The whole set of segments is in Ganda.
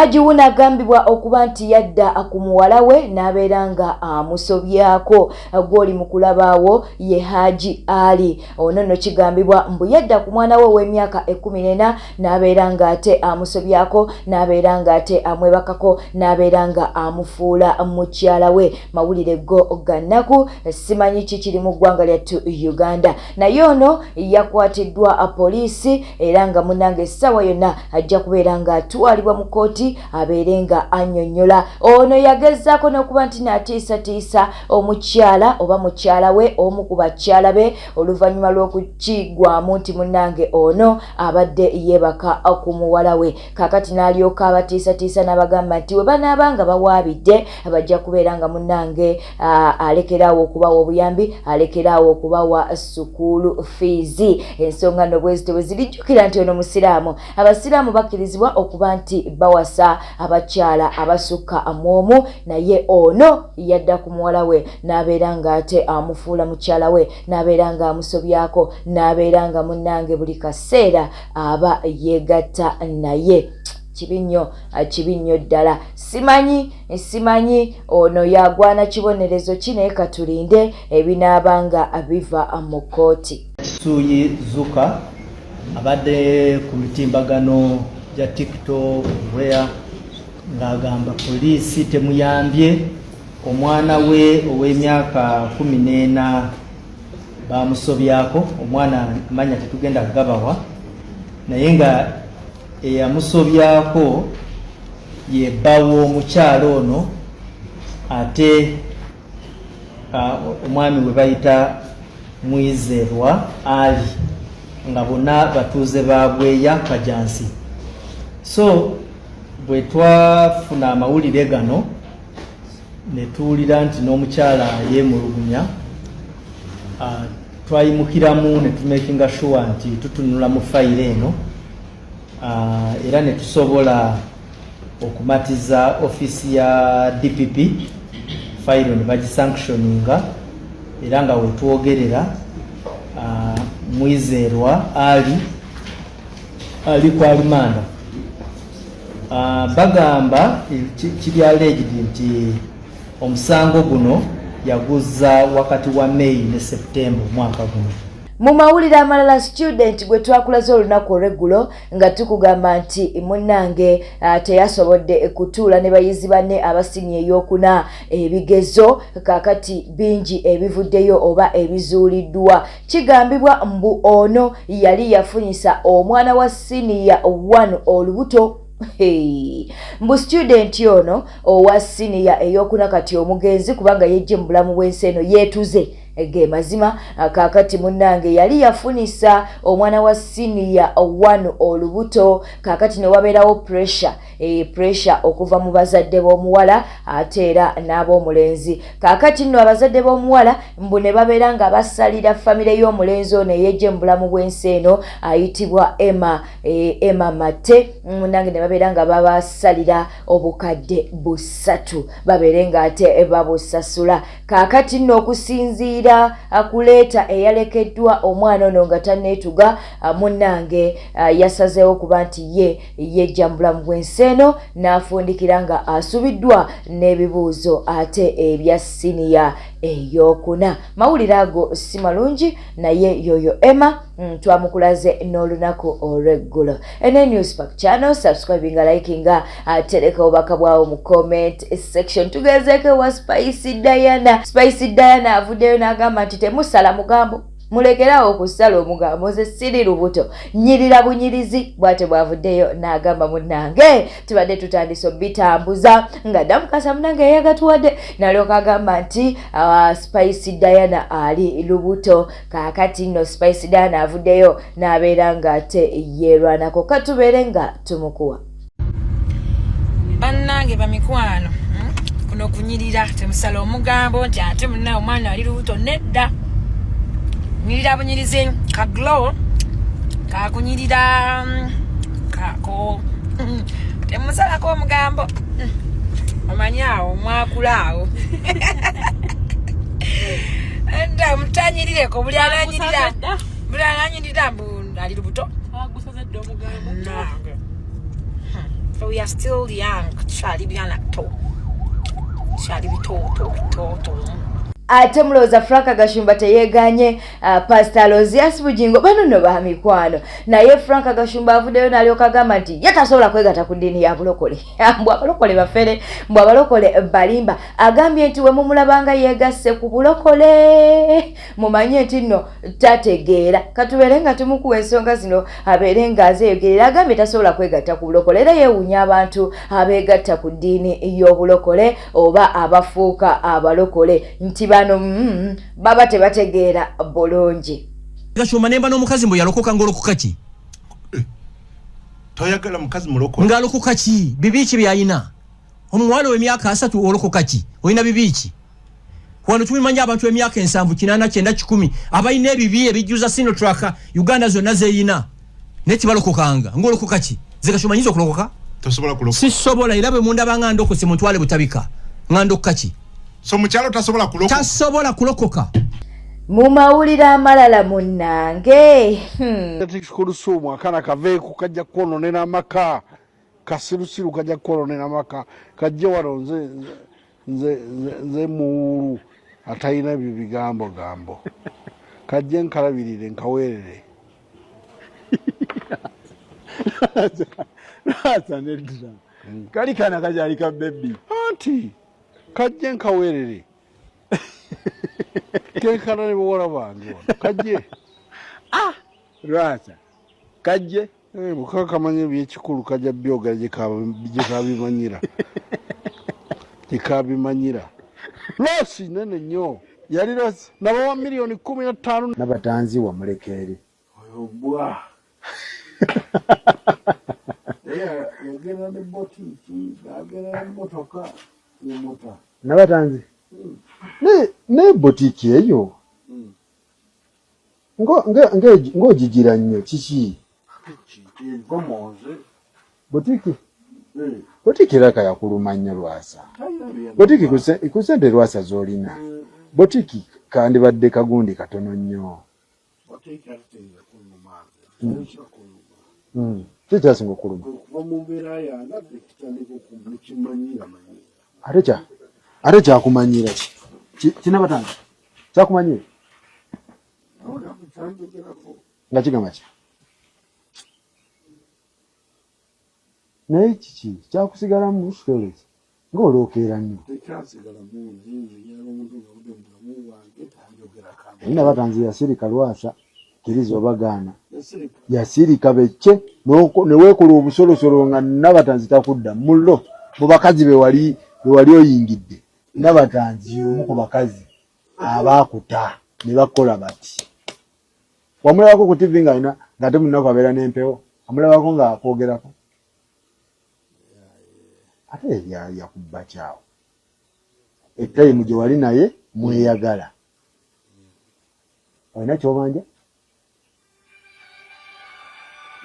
Haji wuno agambibwa okuba nti yadda ku muwala we n'abeera nga amusobyako. Gw'oli mu kulabaawo ye Haji Ali. Ono nno kigambibwa mbu yadda ku mwana we ow'emyaka 14 n'abeera nga ate amusobyako, n'abeera nga ate amwebakako, n'abeera nga amufuula mukyala we. Mawulire go gannaku, simanyi kikiri mu ggwanga lyattu Uganda. Naye ono yakwatiddwa poliisi era nga munnange essaawa yonna ajja kubeera nga atwalibwa mu kooti abeere nga annyonnyola. Ono yagezaako n'okuba nti n'atiisatiisa omukyala oba mukyala we, omu ku bakyala be, oluvannyuma lw'okukigwamu nti munnange ono abadde yebaka ku muwala we. Kaakati n'alyoka abatiisatiisa n'abagamba nti we banaabanga bawaabidde bajja kubeera nga munnange alekeraawo okubawa obuyambi, alekeraawo okubawa sukuulu fiizi. Ensonga nno bwezito bwe zirijjukira nti ono musiraamu. Abasiraamu bakkirizibwa okuba nti bawasa abakyala abasukka mu naye ono yadda ku muwala we n'abeera nga ate amufuula mukyala we, n'abeera nga amusobyako, n'abeera nga munnange buli kaseera aba yeegatta naye. Kibi nnyo ddala. Simanyi ono yagwana kibonerezo ki, naye katulinde ebinaabanga biva mu kooti. Suuyi Zuka abadde ku mitimbagano gya TikTok where ng'agamba poliisi temuyambye omwana we ow'emyaka 14 bamusobyako. Omwana amanya tetugenda kugabawa, naye nga eyamusobyako ye bbawo omukyalo ono, ate omwami we bayita Mwizerwa Ali, nga bonna batuuze ba Bweya Kajansi. So bwe twafuna amawulire gano ne tuwulira nti n'omukyala yeemulugunya, twayimukiramu ne tumakinga sure nti tutunula mu fayiro eno, era ne tusobola okumatiza office ya DPP fayiro ne bagisanctioninga, era nga wetwogerera Mwizerwa ali kwa lumanda. Bagamba kiri alleged nti omusango guno yaguza wakati wa May ne September mwaka guno. Mu mawulire amalala student gwe twakulaze olunaku olweggulo nga tukugamba nti munnange teyasobodde kutuula ne bayizi banne abasinye ey'okuna ebigezo, kaakati bingi ebivuddeyo oba ebizuuliddwa. Kigambibwa mbu ono yali yafunyisa omwana wa senior 1 olubuto. Mbu student ono owa senior ey'okuna kati omugenzi kubanga yejje mu bulamu bw'ensi eno yeetuze ge mazima. Kaakati munnange yali yafunisa omwana wa senior 1 olubuto, kaakati ne wabeerawo pressure okuva mu bazadde b'omuwala ate era n'ab'omulenzi. Kaakati nno abazadde b'omuwala mbu ne babeera nga basalira famire y'omulenzi ono eyejje mu bulamu bw'ensi eno ayitibwa Emma Mate. Munnange ne babeera nga babasalira obukadde 3 babeere nga ate babusasula. Kaakati nno okusinziira akuleeta eyalekeddwa omwana ono nga tanneetuga, munnange yasazeewo kuba nti yejja mu bulamu bw'ensi eno n'afundikira nga asubiddwa n'ebibuuzo ate ebya siniya ey'okuna. Mawulire ago si malungi, naye yoyo Emma twamukulaze n'olunaku olw'eggulo. NI Newspack channel, subscribinga, likinga, tereka obubaka bwawo mu comment section. Tugezeeko wa Spicy Diana avuddeyo n'agamba nti temusala mugambo, mulekerawo okusala omugambo, nze siri lubuto, nyirira bunyirizi. Bwate bwavuddeyo n'agamba munnange tubadde tutandise bitambuza nga damukasa munnange yeyagatuwadde, nalyoka agamba nti Spicy Diana ali lubuto. Kaakati nno Spicy Diana avuddeyo n'abeera nga ate yeerwanako. Katubeere nga tumukuwa bannange bamikwano, kuno kunyirira temusala omugambo nti ate munna omwana ali lubuto. Nedda, nyirira bunyirizi kaglo kakunyirira kako temusalako omugambo. Omanyawo mwakulaawo enda mutanyirireko buli alanyirira mbu ali lubuto. So we are still young. Chali byana to. Chali bito. Ate mulowooza Frank Gashumba teyeeganye Pastor Aloysius Bujingo bano no ba mikwano naye Frank Gashumba avuddeyo n'alyoka agamba nti ye tasobola kwegatta ku ddiini ya bulokole mbu abalokole bafere mbu abalokole balimba agambye nti we mumulabanga yeegasse ku bulokole mumanye nti nno tategeera katubeere nga tumukuwa ensonga zino abeere nga azeeyogerera agambye tasobola kwegatta ku bulokole era yeewuunya abantu abeegatta ku ddiini y'obulokole oba abafuuka abalokole nti baba tebategeera bulungi. Gashumba nemba n'omukazi mbu yalokoka ngolokoka ki? Toyagala mukazi mulokole. Ngalokoka ki? Bibiki byayina. Omuwala w'emyaka 3 olokoka ki? Oyina bibiki. Wano tumimanya abantu emyaka 7 8 9 10 abayina ebibi ebijuza sino tracker Uganda zonna zeyina. Neti balokokanga. Ngolokoka ki? Gashumba nyizo kulokoka? Tosobola kulokoka. Sisobola irabe munda bangando ko simutwale butabika. Ngandokoka ki? So mukyalo tasobola kulokoka. Tasobola kulokoka. Mu mawulire amalala munnange. Ati kulusumu akana kaveeku kajja kwononera amaka. Kasirusiru kajja kwononera amaka. Kajja wano nze muwulu atayina bigambo. Kajja nkalabirire nkaweerere. Rasa nedda. Kali kana kajali ka baby. Anti kajja nkaweerere. Kenkana ne bawala bange kajje. Rasa. Kajje. Mukaka manye byekikulu kajja byogera gye kabimanyira. Tekabimanyira. Losi nene nnyo. Yali losi. Nabawa milioni 15. Nabatanzi wa mulekeri. Oyobwa. Yagenda ne botiki, yagenda ne motoka, ne mota. Nabatanzi. Ne botiki eyo. Ngo jigira nnyo kiki? Gomoze. Botiki. Botiki raka ya kulumanya Lwasa. Botiki kusende Lwasa zolina. Botiki kandi badde kagundi katono nnyo. Botiki atenge kuluma. Chicha singo kuluma. Kuva mu mbeera yange kitandika okumukimanyira manyira. Ate kyakumanyira ki? Kinabatanzi. Kyakumanyira. Nga kigamba ki? Naye kiki kyakusigala mu storage ng'olookeera nnyo. Tekyasigala mu nzinzi yali omuntu ng'obudde mu bulamu bwange tanjogera kambe. Naye Nabatanzi yasirika Lwasa kiriza obagaana. Yasirika becce ne weekula obusolosolo nga Nabatanzi takudda mullo mu bakazi be wali oyingidde. Nabatanzi omu ku bakazi abaakuta ne bakola bati. Wamulabako ku TV nga ng'ate munaku abeera n'empewo. Wamulabako ng'akwogerako. Ate yakubba kyawo. Etayimu gye wali naye mweyagala. Olina kyobanja?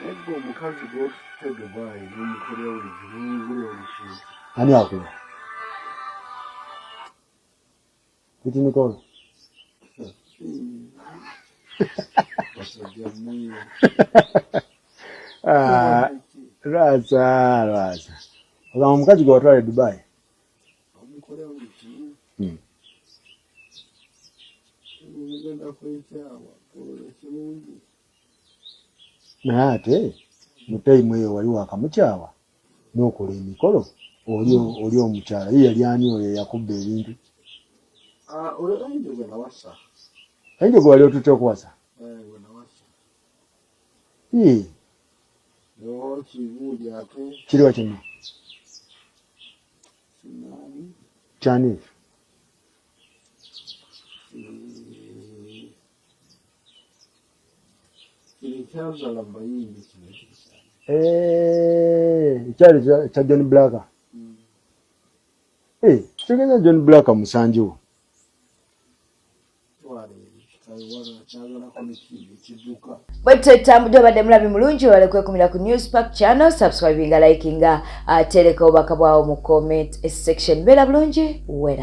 Ego omukazi gw'otute Dubai n'omukolera buli kintu. Ani akuba? Kuti Nicole. Rasa. Oga omukazi gwe watwala Dubai. Omukolera buli kintu. Mugenda kwekyawa kolera kirungi. Naye ate mutayimu eyo wali wakamukyawa n'okola emikolo oli omukyala ye yali ani oyo yakubba ebintu. Enjogo nawasa. Enjogo wali otutte okuwasa? Nawasa. Kibuuja ate. Kiriwa kyonna? Kyani? Kyazala bayimbi kino. Ekyali kya John Black. Kitegeeza John Black musanjiwo. Bwete tambudde badde mulabi mulungi wale kwekumira ku News Park channel, subscribinga, likinga, tereka obubaka bwawo mu comment section. Beera bulungi, wera.